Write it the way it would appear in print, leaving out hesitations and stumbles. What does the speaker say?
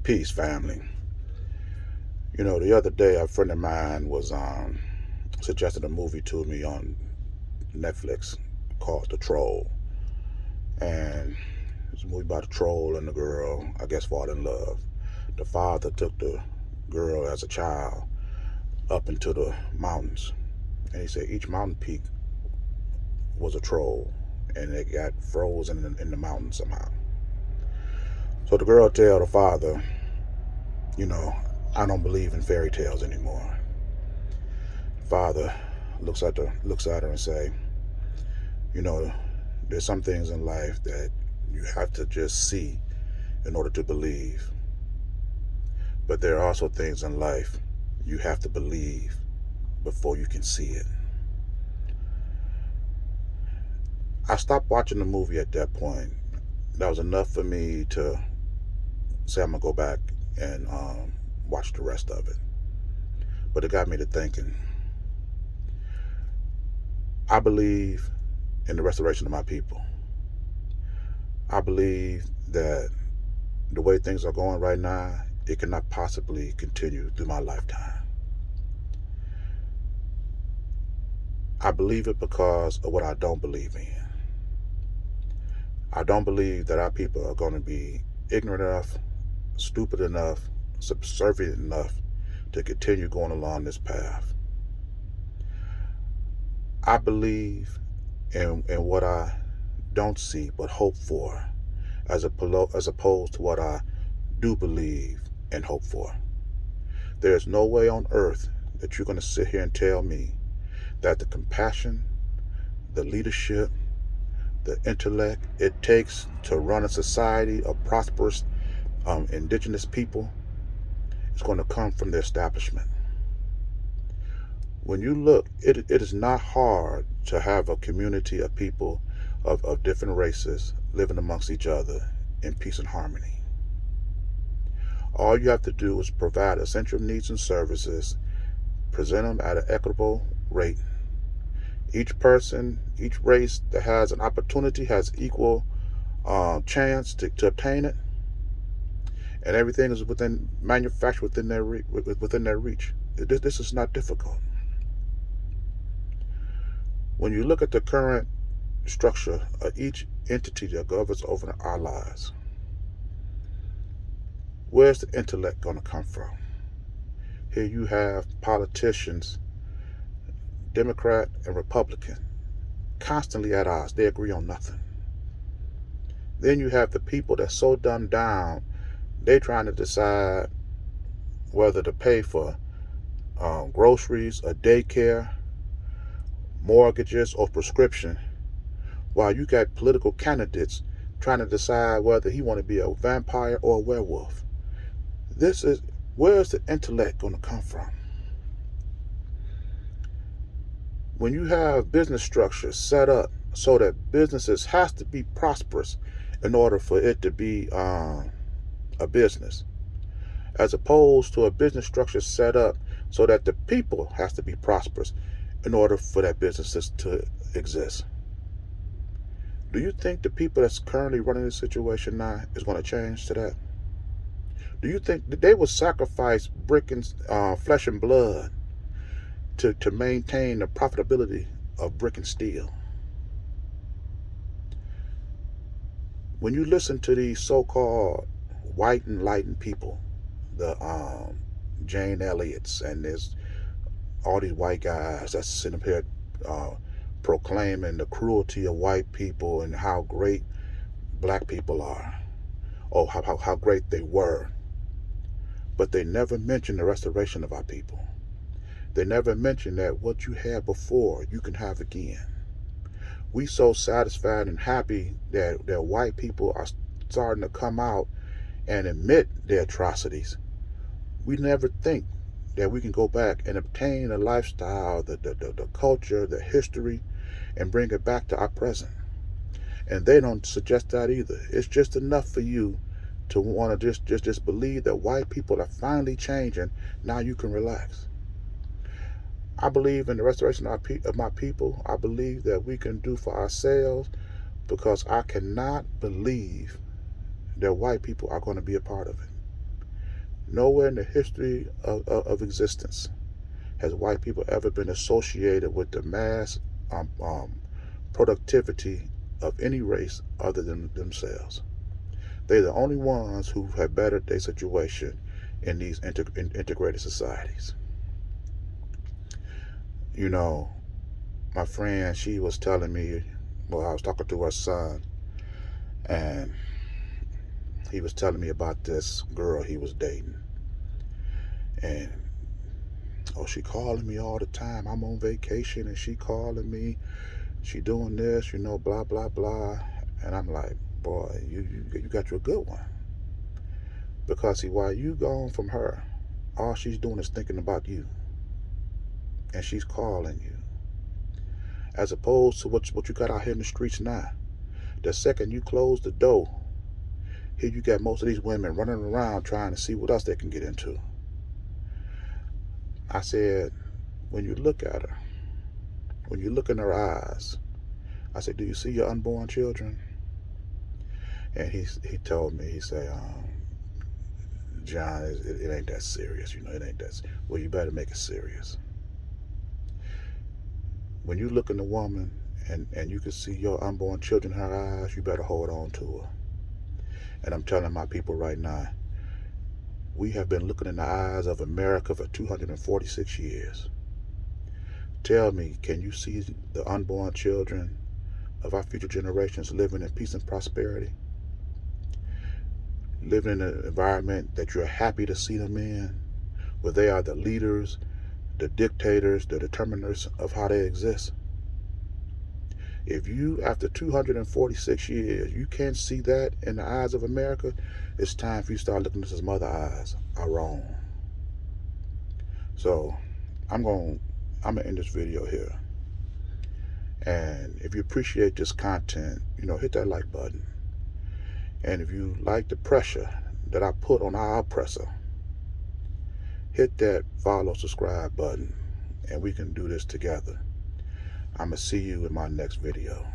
Peace, family. The other day, a friend of mine was suggested a movie to me on Netflix called The Troll. And it's a movie about a troll and the girl, I guess, fall in love. The father took the girl as a child up into the mountains. And he said each mountain peak was a troll. And it got frozen in the mountain somehow. So the girl tell the father, you know, I don't believe in fairy tales anymore. Father looks at her and say, you know, there's some things in life that you have to just see in order to believe. But there are also things in life you have to believe before you can see it. I stopped watching the movie at that point. That was enough for me to say I'm gonna go back and watch the rest of it. But it got me to thinking. I believe in the restoration of my people. I believe that the way things are going right now, it cannot possibly continue through my lifetime. I believe it because of what I don't believe in. I don't believe that our people are going to be ignorant enough, stupid enough, subservient enough to continue going along this path. I believe in what I don't see but hope for, as opposed to what I do believe and hope for. There is no way on earth that you're going to sit here and tell me that the compassion, the leadership, the intellect it takes to run a society of prosperous indigenous people is going to come from the establishment. When you look, it is not hard to have a community of people of different races living amongst each other in peace and harmony. All you have to do is provide essential needs and services, present them at an equitable rate. Each person, each race that has an opportunity has equal chance to obtain it, and everything is manufactured within their reach. This is not difficult. When you look at the current structure of each entity that governs over our lives, where's the intellect going to come from? Here you have politicians, Democrat and Republican, constantly at odds. They agree on nothing. Then you have the people that's so dumbed down, they trying to decide whether to pay for groceries, a daycare, mortgages, or prescription, while you got political candidates trying to decide whether he want to be a vampire or a werewolf. Where is the intellect going to come from? When you have business structures set up so that businesses has to be prosperous in order for it to be a business, as opposed to a business structure set up so that the people has to be prosperous in order for that business to exist. Do you think the people that's currently running this situation now is going to change to that? Do you think that they will sacrifice brick and flesh and blood to maintain the profitability of brick and steel? When you listen to these so-called white enlightened people, the Jane Elliots, and there's all these white guys that's sitting up here proclaiming the cruelty of white people and how great black people are, or how great they were. But they never mention the restoration of our people. They never mention that what you had before, you can have again. We so satisfied and happy that white people are starting to come out and admit their atrocities. We never think that we can go back and obtain a lifestyle, the culture, the history, and bring it back to our present. And they don't suggest that either. It's just enough for you to want to just believe that white people are finally changing. Now you can relax. I believe in the restoration of my people. I believe that we can do for ourselves, because I cannot believe that white people are going to be a part of it. Nowhere in the history of existence has white people ever been associated with the mass productivity of any race other than themselves. They're the only ones who have bettered their situation in these integrated societies. You know, my friend, she was telling me, well, I was talking to her son, and he was telling me about this girl he was dating. And, oh, she calling me all the time. I'm on vacation, and she calling me. She doing this, blah, blah, blah. And I'm like, boy, you got you a good one. Because, see, while you gone from her, all she's doing is thinking about you. And she's calling you. As opposed to what you got out here in the streets now. The second you close the door, here you got most of these women running around trying to see what else they can get into. I said, when you look at her, when you look in her eyes, I said, do you see your unborn children? And he told me, he said, John, it ain't that serious, it ain't that. Well, you better make it serious. When you look in the woman and you can see your unborn children in her eyes, you better hold on to her. And I'm telling my people right now, we have been looking in the eyes of America for 246 years. Tell me, can you see the unborn children of our future generations living in peace and prosperity? Living in an environment that you're happy to see them in, where they are the leaders, the dictators, the determiners of how they exist? If you, after 246 years, you can't see that in the eyes of America, it's time for you to start looking at this mother eyes are wrong. So I'm gonna end this video here. And if you appreciate this content, hit that like button. And if you like the pressure that I put on our oppressor, hit that follow, subscribe button, and we can do this together. I'm gonna see you in my next video.